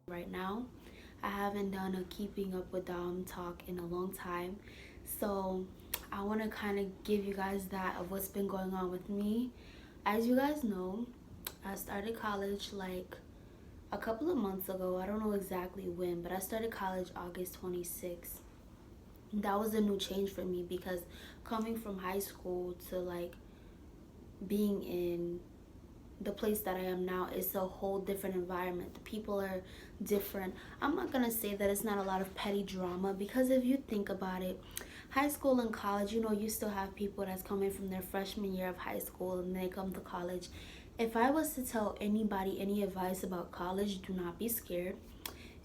Right now, I haven't done a keeping up with talk in a long time, so I want to kind of give you guys that of what's been going on with me. As you guys know, I started college like a couple of months ago. I don't know exactly when, but I started college August 26th. That was a new change for me because coming from high school to like being in the place that I am now is a whole different environment. The people are different. I'm not gonna say that it's not a lot of petty drama, because if you think about it, high school and college, you still have people that's coming from their freshman year of high school and they come to college. If I was to tell anybody any advice about college, do not be scared.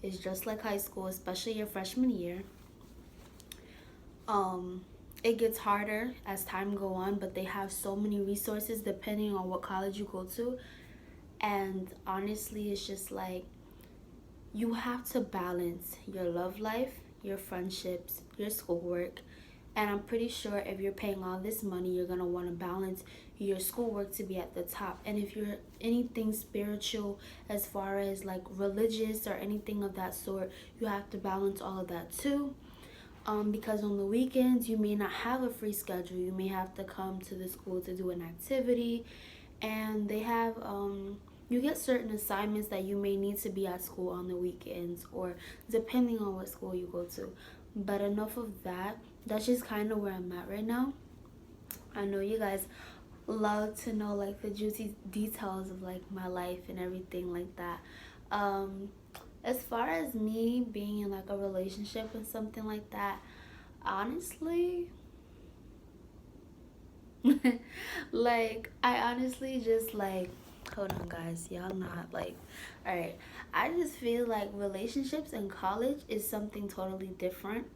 It's just like high school, especially your freshman year. um it gets harder as time go on, but they have so many resources depending on what college you go to. And honestly, it's just like you have to balance your love life, your friendships, your schoolwork. And I'm pretty sure if you're paying all this money, you're going to want to balance your schoolwork to be at the top. And if you're anything spiritual, as far as like religious or anything of that sort, you have to balance all of that too. Because on the weekends you may not have a free schedule. You may have to come to the school to do an activity, and they have you get certain assignments that you may need to be at school on the weekends, or depending on what school you go to. But enough of that. That's just kind of where I'm at right now. I know you guys love to know like the juicy details of like my life and everything like that. um as far as me being in like a relationship and something like that, honestly, like I honestly just like, hold on guys, y'all not like, all right, I just feel like relationships in college is something totally different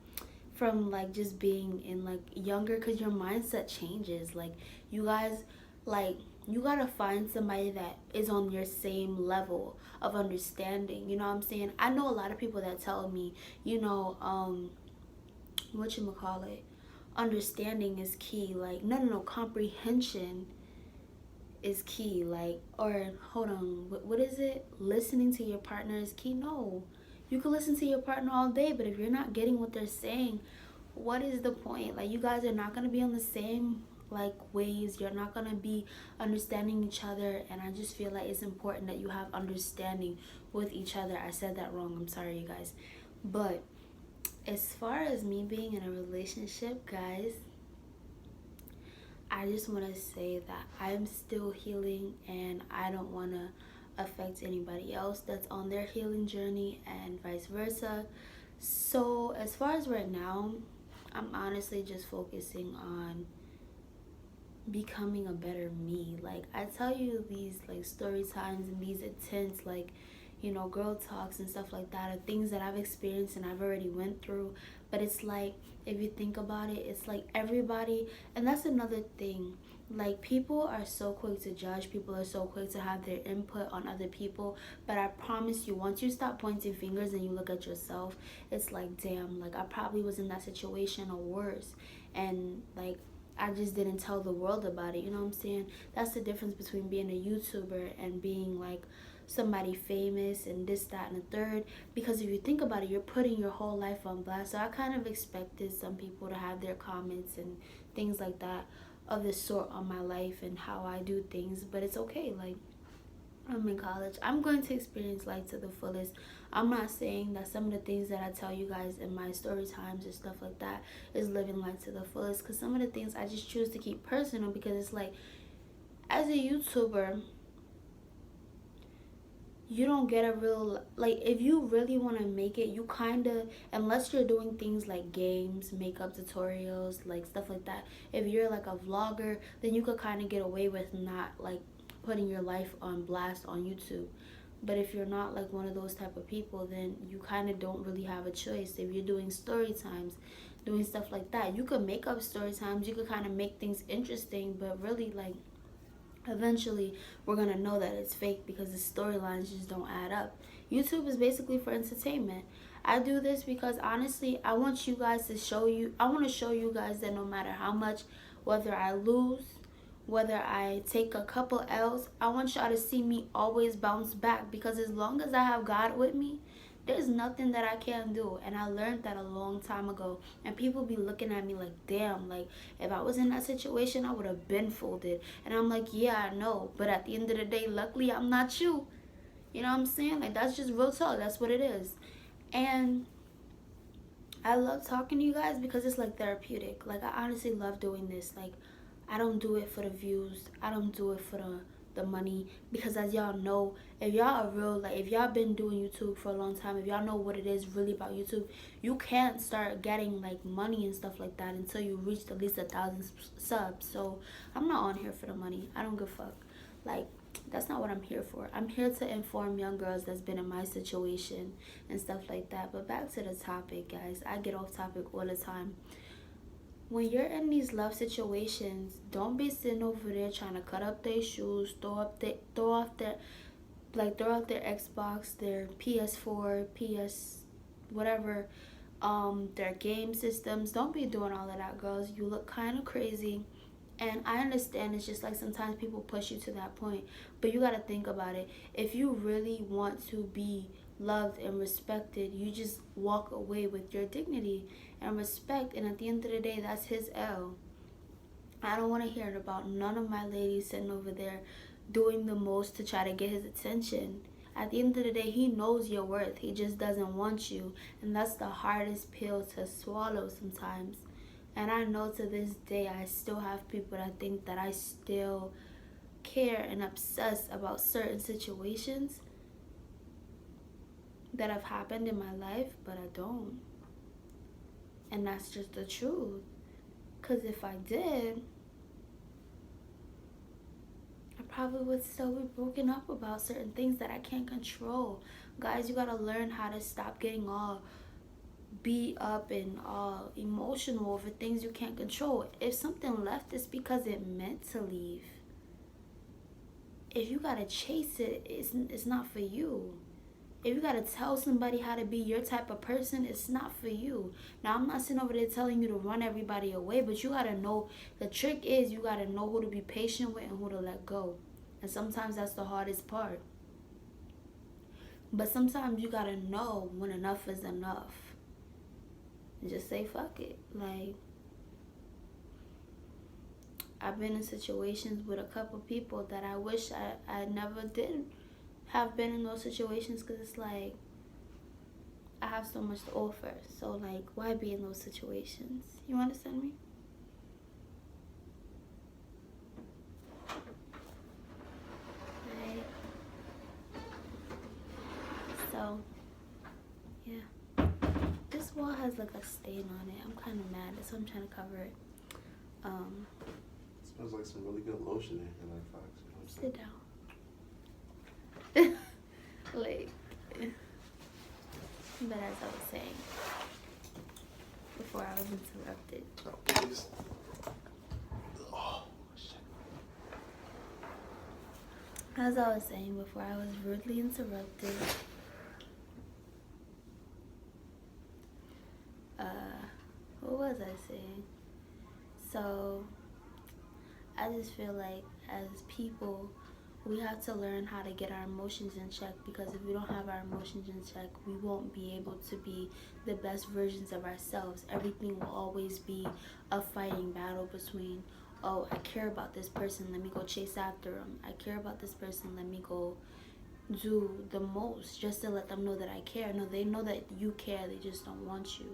from like just being in like younger, because your mindset changes. Like you guys, like you gotta find somebody that is on your same level of understanding, you know what I'm saying? I know a lot of people that tell me, what you call it, understanding is key. Like no, comprehension is key. Like, or hold on, what is it, listening to your partner is key? No, you can listen to your partner all day, but if you're not getting what they're saying, what is the point? Like you guys are not going to be on the same like ways. You're not gonna be understanding each other, and I just feel like it's important that you have understanding with each other. I said that wrong, I'm sorry, you guys. But as far as me being in a relationship, guys, I just want to say that I'm still healing, and I don't want to affect anybody else that's on their healing journey, and vice versa. So as far as right now, I'm honestly just focusing on becoming a better me. Like, I tell you these like story times and these intense, like, you know, girl talks and stuff like that are things that I've experienced and I've already went through. But it's like, if you think about it, it's like everybody, and that's another thing, like, people are so quick to judge, people are so quick to have their input on other people, but I promise you, once you stop pointing fingers and you look at yourself, it's like, damn, like, I probably was in that situation or worse, and like, I just didn't tell the world about it. You know what I'm saying? That's the difference between being a YouTuber and being like somebody famous and this, that, and the third. Because if you think about it, you're putting your whole life on blast. So I kind of expected some people to have their comments and things like that of this sort on my life and how I do things. But it's okay. Like, I'm in college. I'm going to experience life to the fullest. I'm not saying that some of the things that I tell you guys in my story times and stuff like that is living life to the fullest. Because some of the things I just choose to keep personal, because it's like, as a YouTuber, you don't get a real, like, if you really want to make it, you kind of, unless you're doing things like games, makeup tutorials, like stuff like that, if you're like a vlogger, then you could kind of get away with not like putting your life on blast on YouTube. But if you're not like one of those type of people, then you kind of don't really have a choice. If you're doing story times, doing stuff like that, you could make up story times, you could kind of make things interesting, but really, like, eventually we're gonna know that it's fake because the storylines just don't add up. YouTube is basically for entertainment. I do this because honestly, I want you guys to show you, I want to show you guys that no matter how much, whether I lose, whether I take a couple L's, I want y'all to see me always bounce back, because as long as I have God with me, there's nothing that I can't do. And I learned that a long time ago. And people be looking at me like, damn, like, if I was in that situation, I would have been folded. And I'm like, yeah, I know. But at the end of the day, luckily, I'm not you. You know what I'm saying? Like, that's just real talk. That's what it is. And I love talking to you guys because it's like therapeutic. Like, I honestly love doing this. Like, I don't do it for the views. I don't do it for the money, because as y'all know, if y'all are real, like, if y'all been doing YouTube for a long time, if y'all know what it is really about YouTube, you can't start getting like money and stuff like that until you reach at least 1,000 subs. So I'm not on here for the money. I don't give a fuck. Like, that's not what I'm here for. I'm here to inform young girls that's been in my situation and stuff like that. But back to the topic, guys. I get off topic all the time. When you're in these love situations, don't be sitting over there trying to cut up their shoes, throw out their Xbox, their PS4, PS, whatever, their game systems. Don't be doing all of that, girls. You look kind of crazy. And I understand it's just like sometimes people push you to that point, but you got to think about it. If you really want to be loved and respected, you just walk away with your dignity and respect. And at the end of the day, that's his L. I don't want to hear about none of my ladies sitting over there doing the most to try to get his attention. At the end of the day, he knows your worth. He just doesn't want you. And that's the hardest pill to swallow sometimes. And I know to this day, I still have people that think that I still care and obsess about certain situations that have happened in my life, but I don't. And that's just the truth. Because if I did, I probably would still be broken up about certain things that I can't control. Guys, you gotta learn how to stop getting all beat up and all emotional over things you can't control. If something left, it's because it meant to leave. If you gotta chase it, it's not for you. If you gotta tell somebody how to be your type of person, it's not for you. Now, I'm not sitting over there telling you to run everybody away, but you gotta know, the trick is you gotta know who to be patient with and who to let go. And sometimes that's the hardest part. But sometimes you gotta know when enough is enough. And just say fuck it. Like, I've been in situations with a couple people that I wish I never did have been in those situations, because it's like I have so much to offer. So like, why be in those situations? You understand me? Right. So yeah, this wall has like a stain on it. I'm kind of mad, so I'm trying to cover it. It smells like some really good lotion in here, like Fox. You know what I'm Sit saying? down. Like, but as I was saying before I was interrupted. Oh, please. Oh, shit. As I was saying before I was rudely interrupted. What was I saying? So I just feel like as people, we have to learn how to get our emotions in check, because if we don't have our emotions in check, we won't be able to be the best versions of ourselves. Everything will always be a fighting battle between, oh, I care about this person, let me go chase after them. I care about this person, let me go do the most just to let them know that I care. No, they know that you care, they just don't want you.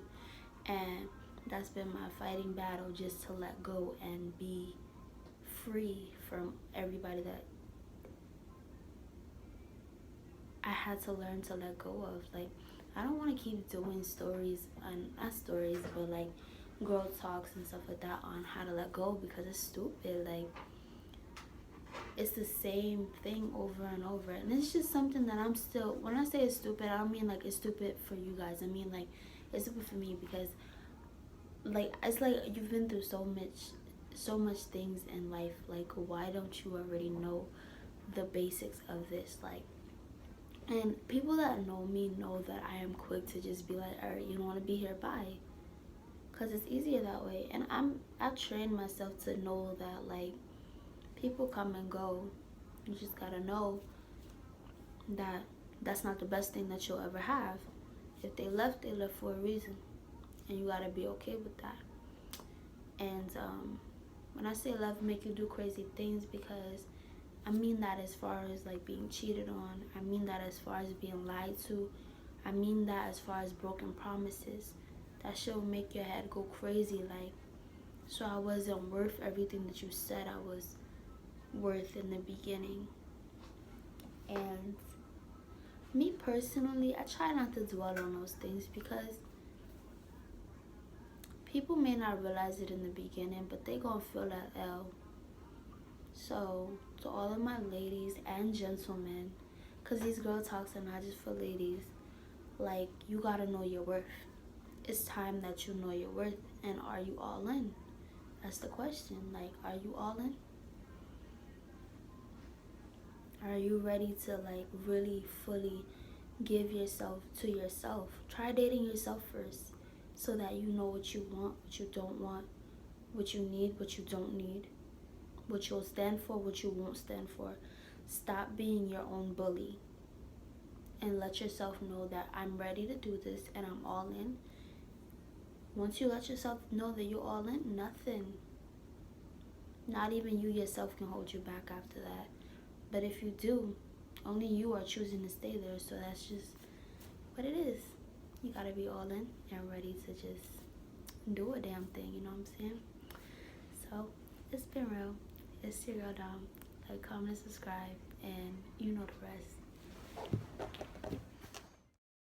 And that's been my fighting battle, just to let go and be free from everybody that I had to learn to let go of. Like, I don't want to keep doing stories, and not stories, but like girl talks and stuff like that on how to let go, because it's stupid. Like, it's the same thing over and over, and it's just something that I'm still, when I say it's stupid, I don't mean like it's stupid for you guys. I mean like it's stupid for me, because like it's like you've been through so much things in life. Like, why don't you already know the basics of this? Like, and people that know me know that I am quick to just be like, all right, you don't want to be here, bye, because it's easier that way. And I've trained myself to know that like people come and go. You just gotta know that that's not the best thing that you'll ever have. If they left for a reason, and you gotta be okay with that. And when I say love make you do crazy things, because I mean that as far as like being cheated on. I mean that as far as being lied to. I mean that as far as broken promises. That shit will make your head go crazy. Like, so I wasn't worth everything that you said I was worth in the beginning. And me personally, I try not to dwell on those things, because people may not realize it in the beginning, but they gonna feel that L. So to all of my ladies and gentlemen, because these girl talks are not just for ladies, like, you gotta know your worth. It's time that you know your worth. And are you all in? That's the question. Like, are you all in? Are you ready to like really fully give yourself to yourself? Try dating yourself first, so that you know what you want, what you don't want, what you need, what you don't need, what you'll stand for, what you won't stand for. Stop being your own bully, and let yourself know that I'm ready to do this and I'm all in. Once you let yourself know that you're all in, nothing, not even you yourself, can hold you back after that. But if you do, only you are choosing to stay there. So that's just what it is. You gotta be all in and ready to just do a damn thing, you know what I'm saying? So it's been real. It's your girl Dom. Like, comment, subscribe, and you know the rest.